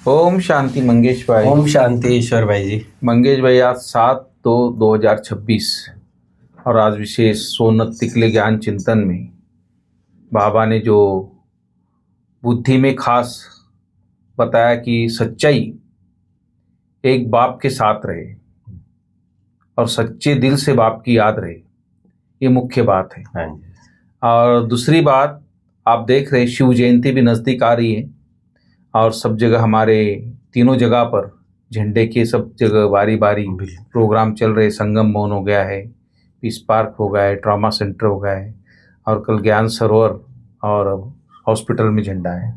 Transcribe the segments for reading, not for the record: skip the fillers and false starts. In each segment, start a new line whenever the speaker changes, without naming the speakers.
ओम शांति मंगेश भाई।
ओम शांति ईश्वर भाई जी।
मंगेश भाई, आज 7/2/2026 और आज विशेष सोनत तिकले ज्ञान चिंतन में बाबा ने जो बुद्धि में खास बताया कि सच्चाई एक बाप के साथ रहे और सच्चे दिल से बाप की याद रहे, ये मुख्य बात है।
हाँ जी।
और दूसरी बात, आप देख रहे शिव जयंती भी नज़दीक आ रही है और सब जगह हमारे तीनों जगह पर झंडे के सब जगह बारी बारी प्रोग्राम चल रहे। संगम भवन हो गया है, पीस पार्क हो गया है, ट्रॉमा सेंटर हो गया है और कल ज्ञान सरोवर और हॉस्पिटल में झंडा है।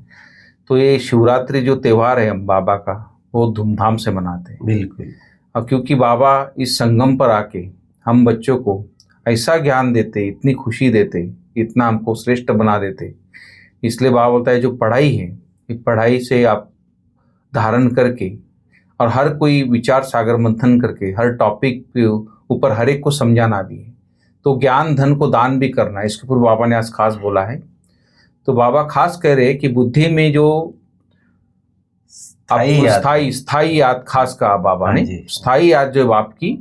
तो ये शिवरात्रि जो त्यौहार है हम बाबा का, वो धूमधाम से मनाते हैं।
बिल्कुल।
और क्योंकि बाबा इस संगम पर आके हम बच्चों को ऐसा ज्ञान देते, इतनी खुशी देते, इतना हमको श्रेष्ठ बना देते, इसलिए बाबा बोलता है जो पढ़ाई है, इस पढ़ाई से आप धारण करके और हर कोई विचार सागर मंथन करके हर टॉपिक के ऊपर हर एक को समझाना भी है। तो ज्ञान धन को दान भी करना है, इसके ऊपर बाबा ने आज खास बोला है। तो बाबा खास कह रहे हैं कि बुद्धि में जो स्थाई याद खास कहा बाबा ने, स्थाई याद जो आपकी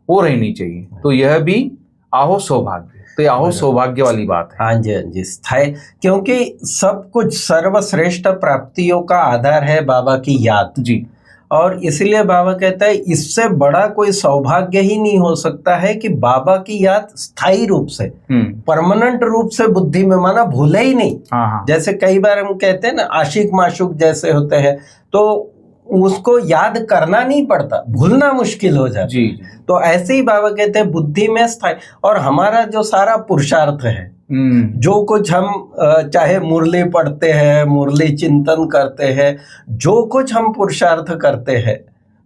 वो रहनी चाहिए। तो यह भी आहो सौभाग्य, तो ये आहो सौभाग्य वाली बात है।
हाँ जी, हाँ जी, स्थाई, क्योंकि सब कुछ सर्वश्रेष्ठ प्राप्तियों का आधार है बाबा की याद
जी।
और इसलिए बाबा कहता है इससे बड़ा कोई सौभाग्य ही नहीं हो सकता है कि बाबा की याद स्थायी रूप से, परमानेंट रूप से बुद्धि में, माना भूले ही नहीं। जैसे कई बार हम कहते हैं ना, आशिक माशूक जैसे होते हैं, तो उसको याद करना नहीं पड़ता, भूलना मुश्किल हो जाता है। तो ऐसे ही बाबा कहते हैं बुद्धि में स्थायी। और हमारा जो सारा पुरुषार्थ है, जो कुछ हम चाहे मुरली पढ़ते हैं, मुरली चिंतन करते हैं, जो कुछ हम पुरुषार्थ करते हैं,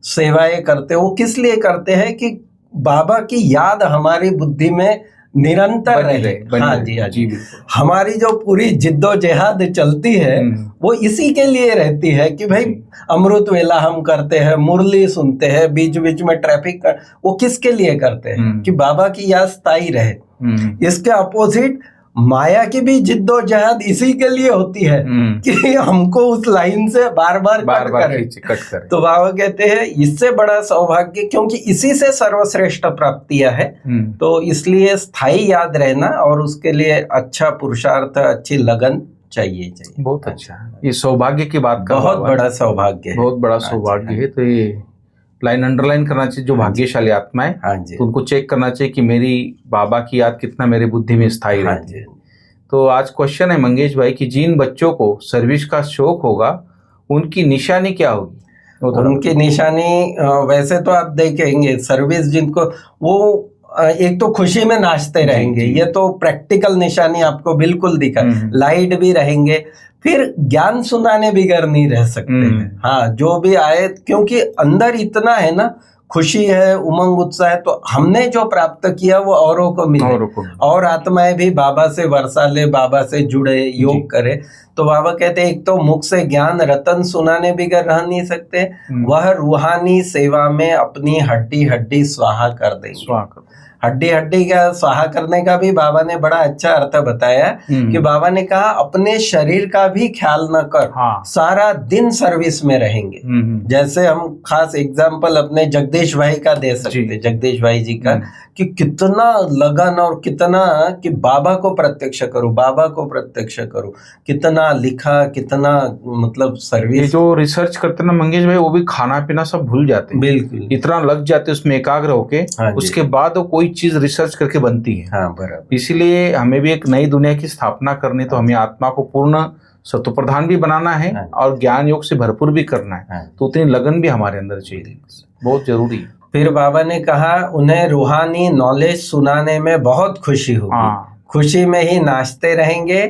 सेवाएं करते हैं, वो किस लिए करते हैं कि बाबा की याद हमारी बुद्धि में निरंतर रहे। हाँ जी, हाँ जी। हमारी जो पूरी जिद्दोजहद चलती है वो इसी के लिए रहती है कि भाई अमृत वेला हम करते हैं, मुरली सुनते हैं, बीच बीच में ट्रैफिक कर, वो किसके लिए करते हैं कि बाबा की याद स्थायी रहे। इसके अपोजिट माया की भी जिद्दोजहद इसी के लिए होती है कि हमको उस लाइन से बार बार कट करे। तो बाबा कहते हैं इससे बड़ा सौभाग्य, क्योंकि इसी से सर्वश्रेष्ठ प्राप्तियां है, तो इसलिए स्थायी याद रहना और उसके लिए अच्छा पुरुषार्थ, अच्छी लगन चाहिए।
बहुत अच्छा, ये सौभाग्य की बात का
बहुत बड़ा सौभाग्य है,
बहुत बड़ा सौभाग्य है। तो ये लाइन अंडरलाइन करना चाहिए, जो भाग्यशाली आत्मा है तो उनको चेक करना चाहिए कि मेरी बाबा की याद कितना मेरे बुद्धि में स्थायी रहती है। तो आज क्वेश्चन है मंगेश भाई कि जिन बच्चों को सर्विस का शौक होगा उनकी निशानी क्या होगी?
उनकी निशानी वैसे तो आप देखेंगे सर्विस जिनको, वो एक तो खुशी में नाचते रहेंगे, ये तो प्रैक्टिकल निशानी आपको बिल्कुल दिखा। लाइट भी रहेंगे, फिर ज्ञान सुनाने बिगैर नहीं रह सकते हैं। हाँ, जो भी आए, क्योंकि अंदर इतना है ना, खुशी है, उमंग उत्साह है, तो हमने जो प्राप्त किया वो औरों को मिले और आत्माएं भी बाबा से वर्षा ले, बाबा से जुड़े, योग करे। तो बाबा कहते हैं एक तो मुख से ज्ञान रतन सुनाने बिगैर रह नहीं सकते, वह रूहानी सेवा में अपनी हड्डी हड्डी स्वाहा कर देंगे। हड्डी हड्डी का स्वाहा करने का भी बाबा ने बड़ा अच्छा अर्थ बताया कि बाबा ने कहा अपने शरीर का भी ख्याल न कर, सारा दिन सर्विस में रहेंगे। जैसे हम खास एग्जांपल अपने जगदीश भाई का दे सकते, जगदीश भाई जी का, कि कितना लगन और कितना कि बाबा को प्रत्यक्ष करूं, बाबा को प्रत्यक्ष करूं, कितना लिखा, कितना मतलब सर्विस।
ये जो रिसर्च करते ना मंगेश भाई, वो भी खाना पीना सब भूल जाते हैं,
बिल्कुल
इतना लग जाते उसमें एकाग्र होके, उसके बाद वो कोई चीज रिसर्च करके बनती है।
हाँ, बराबर।
इसीलिए हमें भी एक नई दुनिया की स्थापना करनी, तो हमें आत्मा को पूर्ण सत्व प्रधान भी बनाना है और ज्ञान योग से भरपूर भी करना है। तो उतनी लगन भी हमारे अंदर चाहिए, बहुत जरूरी है।
फिर बाबा ने कहा उन्हें रूहानी नॉलेज सुनाने में बहुत खुशी होगी, खुशी में ही नाचते रहेंगे।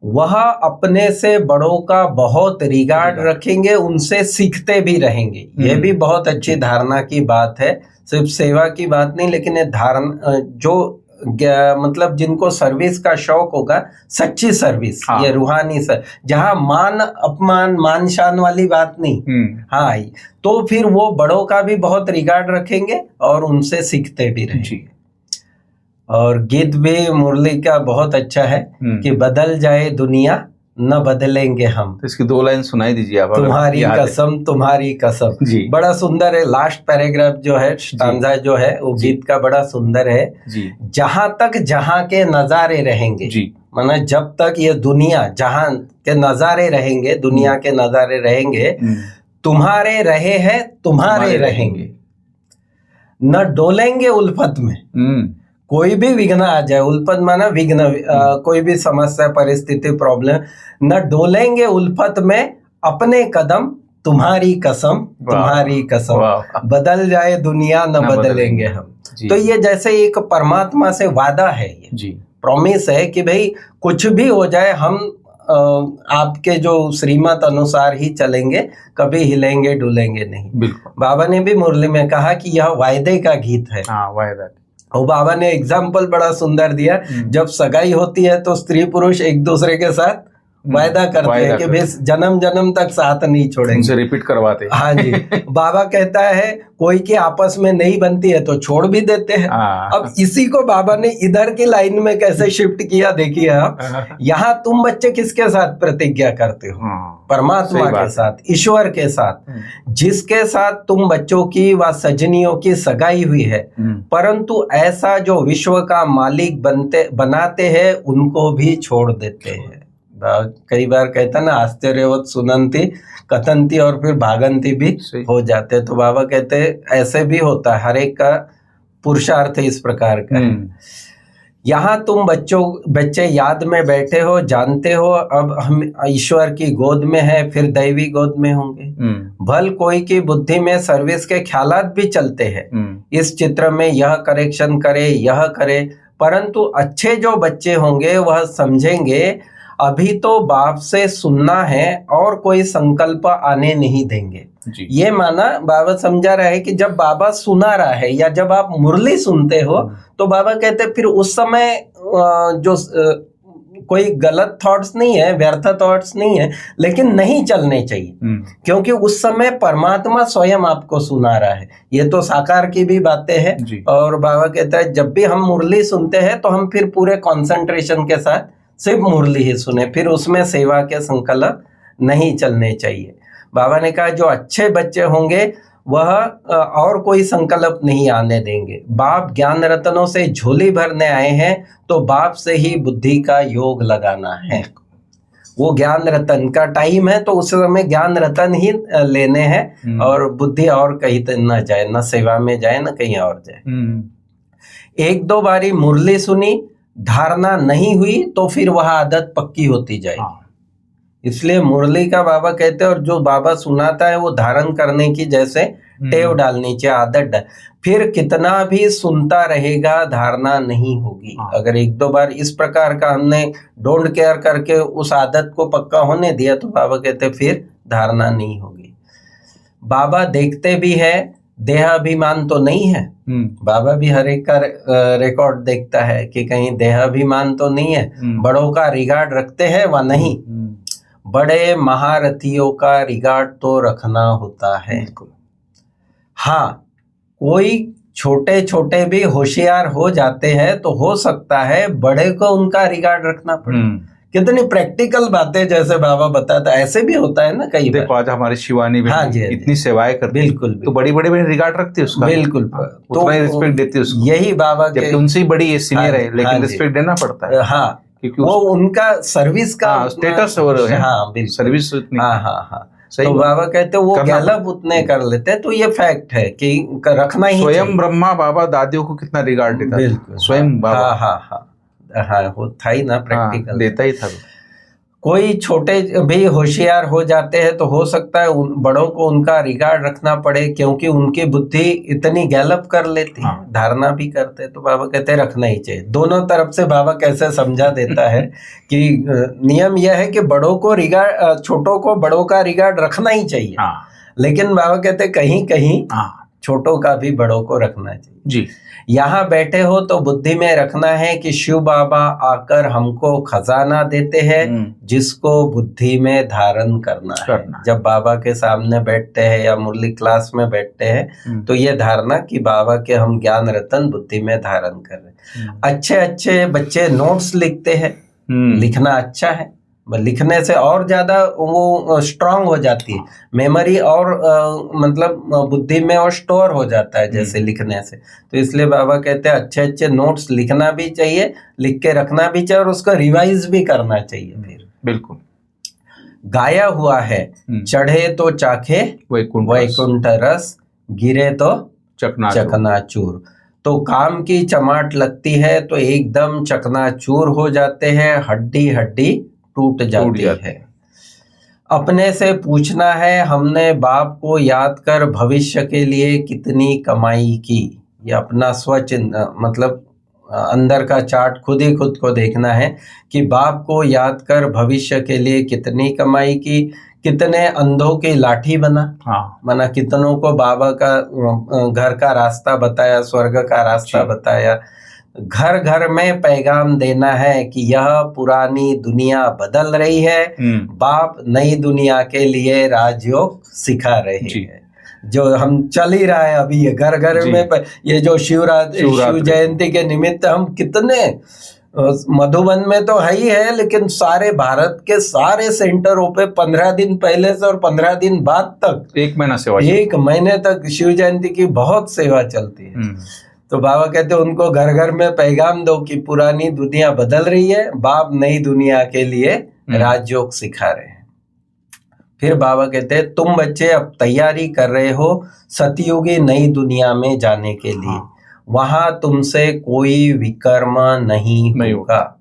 वह अपने से बड़ों का बहुत रिगार्ड रखेंगे, उनसे सीखते भी रहेंगे। यह भी बहुत अच्छी धारणा की बात है, सिर्फ सेवा की बात नहीं, लेकिन ये धारणा जो मतलब जिनको सर्विस का शौक होगा, सच्ची सर्विस, ये रूहानी जहाँ मान अपमान, मान शान वाली बात नहीं। हाँ, तो फिर वो बड़ों का भी बहुत रिगार्ड रखेंगे और उनसे सीखते भी रहेंगे। और गीत भी मुरली का बहुत अच्छा है कि बदल जाए दुनिया न बदलेंगे हम।
तो इसकी 2 लाइन सुनाई दीजिए आप।
तुम्हारी कसम तुम्हारी कसम जी। बड़ा सुंदर है। लास्ट पैराग्राफ जो है, स्टांजा जो है वो गीत का बड़ा सुंदर है जी। जहां तक जहां के नजारे रहेंगे जी, माना जब तक ये दुनिया जहां के नजारे रहेंगे, दुनिया के नजारे रहेंगे, तुम्हारे रहे हैं तुम्हारे रहेंगे, न डोलेंगे उल्फत में। कोई भी विघ्न आ जाए, उल्फत माना विघ्न, कोई भी समस्या परिस्थिति प्रॉब्लम, न डोलेंगे उल्फत में अपने कदम, तुम्हारी कसम तुम्हारी कसम, बदल जाए दुनिया न बदलेंगे हम। तो ये जैसे एक परमात्मा से वादा है, ये जी प्रॉमिस है कि भाई कुछ भी हो जाए हम आपके जो श्रीमत अनुसार ही चलेंगे, कभी हिलेंगे डुलेंगे नहीं। बिल्कुल। बाबा ने भी मुरली में कहा कि यह वायदे का गीत है। हाँ, वायदा। और बाबा ने एग्जाम्पल बड़ा सुंदर दिया, जब सगाई होती है तो स्त्री पुरुष एक दूसरे के साथ वायदा करते हैं कि भाई जन्म जन्म तक साथ नहीं छोड़ेंगे, उनसे रिपीट करवाते। हाँ जी। बाबा कहता है कोई की आपस में नहीं बनती है तो छोड़ भी देते हैं। अब इसी को बाबा ने इधर की लाइन में कैसे शिफ्ट किया देखिए आप। यहाँ तुम बच्चे किसके साथ प्रतिज्ञा करते हो? परमात्मा के साथ, ईश्वर के साथ, जिसके साथ तुम बच्चों की व सजनियों की सगाई हुई है। परंतु ऐसा जो विश्व का मालिक बनाते हैं उनको भी छोड़ देते हैं। कई बार कहता ना, आश्चर्यवत सुनंती कथनती और फिर भागंती भी हो जाते। तो बाबा कहते ऐसे भी होता है, हर एक का पुरुषार्थ इस प्रकार का है। यहाँ तुम बच्चे याद में बैठे हो, जानते हो अब हम ईश्वर की गोद में है, फिर दैवी गोद में होंगे। भल कोई की बुद्धि में सर्विस के ख्यालात भी चलते हैं, इस चित्र में यह करेक्शन करे यह करे, परंतु अच्छे जो बच्चे होंगे वह समझेंगे अभी तो बाप से सुनना है और कोई संकल्प आने नहीं देंगे। ये माना बाबा समझा रहा है कि जब बाबा सुना रहा है या जब आप मुरली सुनते हो तो बाबा कहते फिर उस समय जो कोई गलत थॉट्स नहीं है, व्यर्थ थॉट्स नहीं है, लेकिन नहीं चलने चाहिए, क्योंकि उस समय परमात्मा स्वयं आपको सुना रहा है। ये तो साकार की भी बातें हैं। और बाबा कहता है जब भी हम मुरली सुनते हैं तो हम फिर पूरे कॉन्सेंट्रेशन के साथ सिर्फ मुरली ही सुने, फिर उसमें सेवा के संकल्प नहीं चलने चाहिए। बाबा ने कहा जो अच्छे बच्चे होंगे वह और कोई संकल्प नहीं आने देंगे। बाप ज्ञान रत्नों से झोली भरने आए हैं तो बाप से ही बुद्धि का योग लगाना है। वो ज्ञान रतन का टाइम है तो उस समय ज्ञान रतन ही लेने हैं और बुद्धि और कहीं न जाए, न सेवा में जाए न कहीं और जाए। एक दो बारी मुरली सुनी, धारणा नहीं हुई तो फिर वह आदत पक्की होती जाएगी। इसलिए मुरली का बाबा कहते हैं और जो बाबा सुनाता है वो धारण करने की जैसे टेव डालनी चाहिए, आदत फिर कितना भी सुनता रहेगा धारणा नहीं होगी। अगर एक दो बार इस प्रकार का हमने डोंट केयर करके उस आदत को पक्का होने दिया तो बाबा कहते फिर धारणा नहीं होगी। बाबा देखते भी है, देहाभिमान तो नहीं है। बाबा भी हर एक का रिकॉर्ड देखता है कि कहीं देहाभिमान तो नहीं है, बड़ों का रिगार्ड रखते हैं व नहीं। बड़े महारथियों का रिगार्ड तो रखना होता है। हाँ, कोई छोटे छोटे भी होशियार हो जाते हैं तो हो सकता है बड़े को उनका रिगार्ड रखना पड़े। कितनी प्रैक्टिकल बातें जैसे बाबा बताता, ऐसे भी होता है ना कई बार। देखो आज हमारे शिवानी भी हाँ जी, इतनी सेवाएं करती, बिल्कुल तो बड़ी बड़ी रिगार्ड रखती है उसका, बिल्कुल तो रिस्पेक्ट देती है उसको। यही बाबा के उनसे ही बड़ी सीनियर है लेकिन रिस्पेक्ट देना पड़ता है। हाँ, क्योंकि वो उनका सर्विस का स्टेटस है। हाँ बिल्कुल, सर्विस। हाँ हाँ हाँ, तो बाबा कहते वो गैलप उतने कर लेते हैं। तो ये फैक्ट है कि रखना ही स्वयं ब्रह्मा बाबा दादियों को कितना रिगार्ड देता है, स्वयं बाबा। हाँ हाँ हाँ हाँ, वो था ही ना प्रैक्टिकल, देता ही था। कोई छोटे भी होशियार हो जाते हैं तो हो सकता है बड़ों को उनका रिगार्ड रखना पड़े क्योंकि उनकी बुद्धि इतनी गैलप कर लेती है, धारणा भी करते हैं। तो बाबा कहते हैं रखना ही चाहिए। दोनों तरफ से बाबा कैसे समझा देता है कि नियम यह है कि बड़ों को रिगार्ड, छोटों को बड़ों का रिगार्ड रखना ही चाहिए। लेकिन बाबा कहते हैं कहीं कहीं छोटों का भी बड़ों को रखना चाहिए जी। यहाँ बैठे हो तो बुद्धि में रखना है कि शिव बाबा आकर हमको खजाना देते हैं जिसको बुद्धि में धारण करना है। जब बाबा के सामने बैठते हैं या मुरली क्लास में बैठते हैं तो ये धारणा कि बाबा के हम ज्ञान रतन बुद्धि में धारण कर रहे हैं। अच्छे अच्छे बच्चे नोट्स लिखते हैं, लिखना अच्छा है, लिखने से और ज्यादा वो स्ट्रांग हो जाती है मेमोरी, और मतलब बुद्धि में और स्टोर हो जाता है जैसे लिखने से। तो इसलिए बाबा कहते हैं अच्छे अच्छे नोट्स लिखना भी चाहिए, लिख के रखना भी चाहिए, और उसको रिवाइज भी करना चाहिए। फिर
बिल्कुल,
गाया हुआ है चढ़े तो चाखे वैकुंठ रस, गिरे तो चकनाचूर। तो काम की चमाट लगती है तो एकदम चकनाचूर हो जाते हैं, हड्डी हड्डी टूट जाती है। अपने से पूछना है हमने बाप को याद कर भविष्य के लिए कितनी कमाई की। ये अपना स्वचिंतन, मतलब अंदर का चार्ट खुद ही खुद को देखना है कि बाप को याद कर भविष्य के लिए कितनी कमाई की, कितने अंधों की लाठी बना। माना कितनों को बाबा का घर का रास्ता बताया, स्वर्ग का रास्ता बताया। घर घर में पैगाम देना है कि यह पुरानी दुनिया बदल रही है, बाप नई दुनिया के लिए राजयोग सिखा रहे हैं। जो हम चल ही रहा है अभी ये घर घर में, ये जो शिव जयंती के निमित्त हम कितने, मधुबन में तो है ही है, लेकिन सारे भारत के सारे सेंटरों पे 15 दिन पहले से और 15 दिन बाद तक
1 महीना सेवा,
1 महीने तक शिव जयंती की बहुत सेवा चलती है। तो बाबा कहते हैं उनको घर घर में पैगाम दो कि पुरानी दुनिया बदल रही है, बाप नई दुनिया के लिए राजयोग सिखा रहे हैं। फिर बाबा कहते हैं तुम बच्चे अब तैयारी कर रहे हो सतयुगी नई दुनिया में जाने के लिए, वहां तुमसे कोई विकर्म नहीं होगा।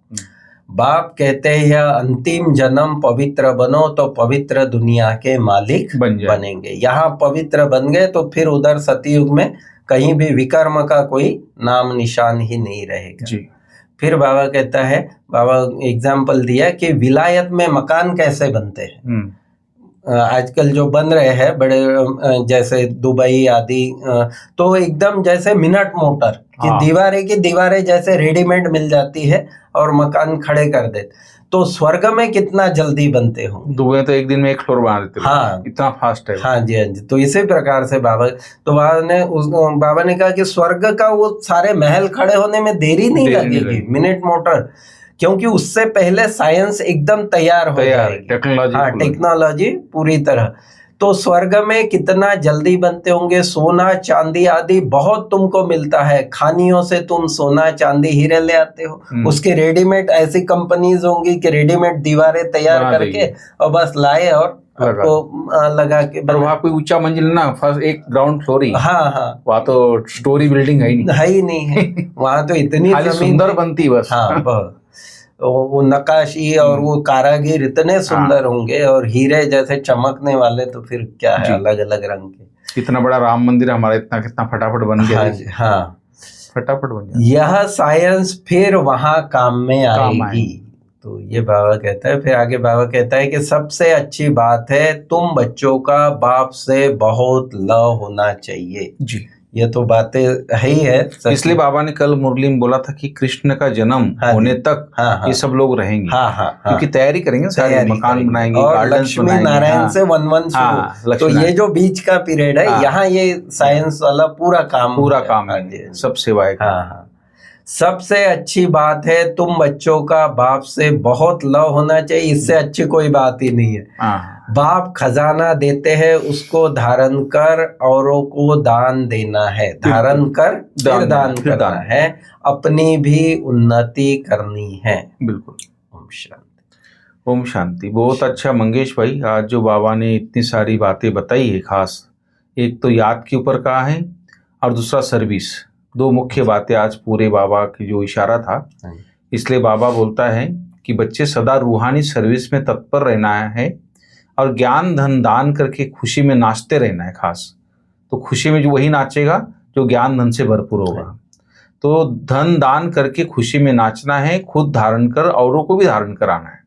बाप कहते हैं यह अंतिम जन्म पवित्र बनो तो पवित्र दुनिया के मालिक बनेंगे। यहाँ पवित्र बन गए तो फिर उधर सतयुग में कहीं भी विकर्म का कोई नाम निशान ही नहीं रहेगा जी। फिर बाबा कहता है, बाबा एग्जाम्पल दिया कि विलायत में मकान कैसे बनते हैं। आजकल जो बन रहे हैं बड़े जैसे दुबई आदि, तो एकदम जैसे मिनट मोटर की दीवारें जैसे रेडीमेड मिल जाती है और मकान खड़े कर देते। तो स्वर्ग में कितना जल्दी बनते होंगे।
दुबई तो एक दिन में 1 फ्लोर बना देते। हाँ, इतना फास्ट है।
हाँ जी, हाँ जी। तो इसी प्रकार से बाबा ने कहा कि स्वर्ग का वो सारे महल खड़े होने में देरी नहीं लगेगी, मिनट मोटर, क्योंकि उससे पहले साइंस एकदम तैयार हो जाएगी, टेक्नोलॉजी पूरी तरह। तो स्वर्ग में कितना जल्दी बनते होंगे, सोना चांदी आदि बहुत तुमको मिलता है, खानियों से तुम सोना चांदी हीरे ले आते हो, उसके रेडीमेड ऐसी कंपनीज होंगी कि रेडीमेड दीवारें तैयार करके और बस लाए और आपको लगा के।
पर वहाँ कोई ऊंचा मंजिल ना, फर्स्ट एक ग्राउंड फ्लोर ही।
हाँ,
वहाँ तो स्टोरी बिल्डिंग है ही नहीं
है। वहाँ तो इतनी
सुंदर बनती बस।
हाँ, बहुत वो नक्काशी और वो कारागिर इतने सुंदर होंगे और हीरे जैसे चमकने वाले, तो फिर क्या है अलग अलग रंग के।
इतना बड़ा राम मंदिर हमारा कितना फटाफट बन गया।
हाँ,
फटाफट बन गया।
यह साइंस फिर वहां काम में आएगी। तो ये बाबा कहता है, फिर आगे बाबा कहता है कि सबसे अच्छी बात है तुम बच्चों का बाप से बहुत लव होना चाहिए जी। ये तो बातें है ही है।
इसलिए बाबा ने कल मुरली में बोला था कि कृष्ण का जन्म होने तक ये सब लोग रहेंगे। क्योंकि तैयारी करेंगे, सारे मकान बनाएंगे,
और लक्ष्मी नारायण से वन शुरू। तो ये जो बीच का पीरियड है, यहाँ ये साइंस वाला पूरा काम है,
सब सेवाएं।
सबसे अच्छी बात है तुम बच्चों का बाप से बहुत लव होना चाहिए, इससे अच्छी कोई बात ही नहीं है। बाप खजाना देते हैं, उसको धारण कर औरों को दान देना है, धारण कर फिर दान करना है, अपनी भी उन्नति करनी है।
बिल्कुल। ओम शांति। ओम शांति। बहुत अच्छा मंगेश भाई, आज जो बाबा ने इतनी सारी बातें बताई है, खास एक तो याद के ऊपर कहा है और दूसरा सर्विस, 2 मुख्य बातें आज पूरे बाबा की जो इशारा था। इसलिए बाबा बोलता है कि बच्चे सदा रूहानी सर्विस में तत्पर रहना है और ज्ञान धन दान करके खुशी में नाचते रहना है। खास तो खुशी में जो वही नाचेगा जो ज्ञान धन से भरपूर होगा। तो धन दान करके खुशी में नाचना है, खुद धारण कर औरों को भी धारण कराना है।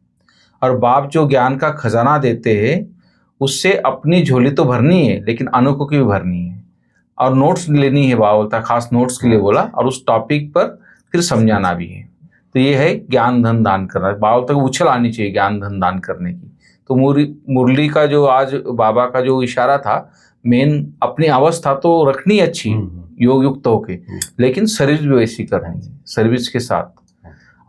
और बाप जो ज्ञान का खजाना देते हैं उससे अपनी झोली तो भरनी है, लेकिन अनोखों की भी भरनी है। और नोट्स लेनी है, बाबा बोलता खास नोट्स के लिए बोला, और उस टॉपिक पर फिर समझाना भी है। तो ये है ज्ञान धन दान करना। बाबा तक उछल आनी चाहिए ज्ञान धन दान करने की। तो मुरली का जो आज बाबा का जो इशारा था, मेन अपनी अवस्था तो रखनी अच्छी योग युक्त होके, लेकिन सर्विस भी वैसी करनी है, सर्विस के साथ।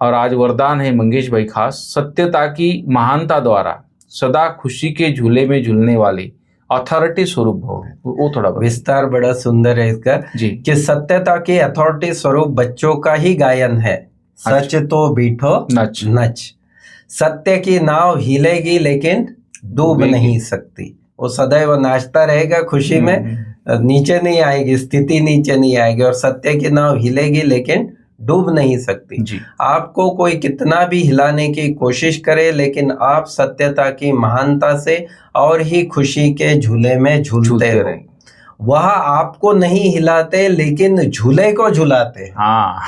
और आज वरदान है मंगेश भाई खास, सत्यता की महानता द्वारा सदा खुशी के झूले में झूलने वाली अथॉरिटी स्वरूप भव। वो थोड़ा
विस्तार बड़ा सुंदर है इसका
जी,
कि सत्यता की अथॉरिटी स्वरूप बच्चों का ही गायन है। सच तो बीठो
नच
नच, सत्य की नाव हिलेगी लेकिन डूब नहीं सकती। वो सदैव नाचता रहेगा खुशी में, नीचे नहीं आएगी, स्थिति नीचे नहीं आएगी, और सत्य की नाव हिलेगी लेकिन डूब नहीं सकती
जी।
आपको कोई कितना भी हिलाने की कोशिश करे, लेकिन आप सत्यता की महानता से और ही खुशी के झूले में झूलते रहे। वह आपको नहीं हिलाते लेकिन झूले को झुलाते।
हाँ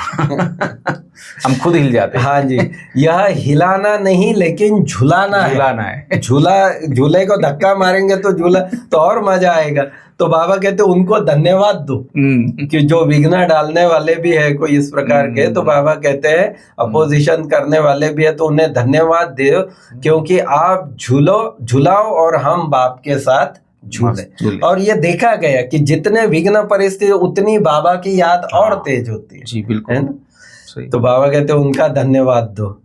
हम खुद हिल जाते हैं।
हाँ जी, यह हिलाना नहीं लेकिन झुलाना
है।
झूले को धक्का मारेंगे तो झूला तो और मजा आएगा। तो बाबा कहते उनको धन्यवाद दो कि जो विघ्न डालने वाले भी है कोई इस प्रकार के, तो बाबा कहते हैं अपोजिशन करने वाले भी है तो उन्हें धन्यवाद दो, क्योंकि आप झुलाओ और हम बाप के साथ झूले। और ये देखा गया कि जितने विघ्न परिस्थिति उतनी बाबा की याद और तेज होती है।
जी बिल्कुल,
है ना? तो बाबा कहते हैं उनका धन्यवाद दो।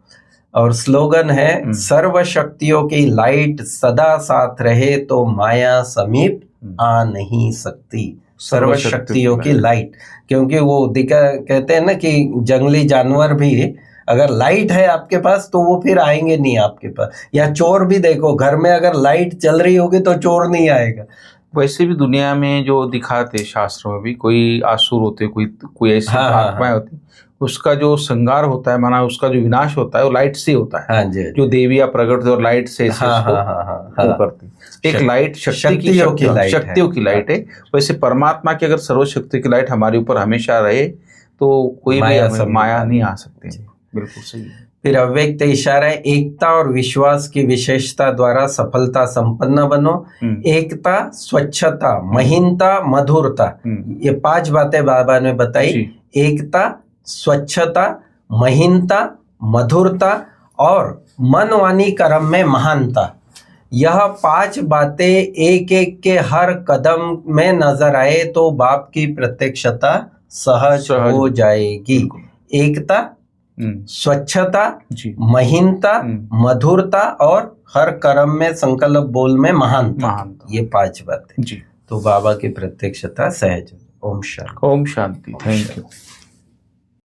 और स्लोगन है, सर्व शक्तियों की लाइट सदा साथ रहे तो माया समीप आ नहीं सकती। सर्व शक्तियों की लाइट, क्योंकि वो कहते हैं ना कि जंगली जानवर भी अगर लाइट है आपके पास तो वो फिर आएंगे नहीं आपके पास। या चोर भी देखो, घर में अगर लाइट चल रही होगी तो चोर नहीं आएगा।
वैसे भी दुनिया में जो दिखाते शास्त्रों में भी, कोई आसुर होते, कोई ऐसी आत्माएं होती, उसका जो संगार होता है, माना उसका जो विनाश होता है वो लाइट से होता है।
हाँ जी,
जो देवियां प्रकट होती है और लाइट से वो करती। एक लाइट शक्तियों की लाइट है। वैसे परमात्मा की अगर सर्वशक्ति की लाइट हमारे ऊपर हमेशा रहे तो कोई भी माया नहीं आ सकती। बिल्कुल सही है।
फिर अव्यक्त इशारा है, एकता और विश्वास की विशेषता द्वारा सफलता संपन्न बनो। एकता, स्वच्छता, महीनता, मधुरता, ये 5 बातें बाबा ने बताई। एकता, स्वच्छता, महीनता, मधुरता और मन वाणी कर्म में महानता। यह 5 बातें एक एक के हर कदम में नजर आए तो बाप की प्रत्यक्षता सहज हो जाएगी। एकता, स्वच्छता, महीनता, मधुरता और हर कर्म में संकल्प बोल में महानता। ये 5 बातें जी, तो बाबा की प्रत्यक्षता सहज। ओम शांति।
ओम शांति। Thank you.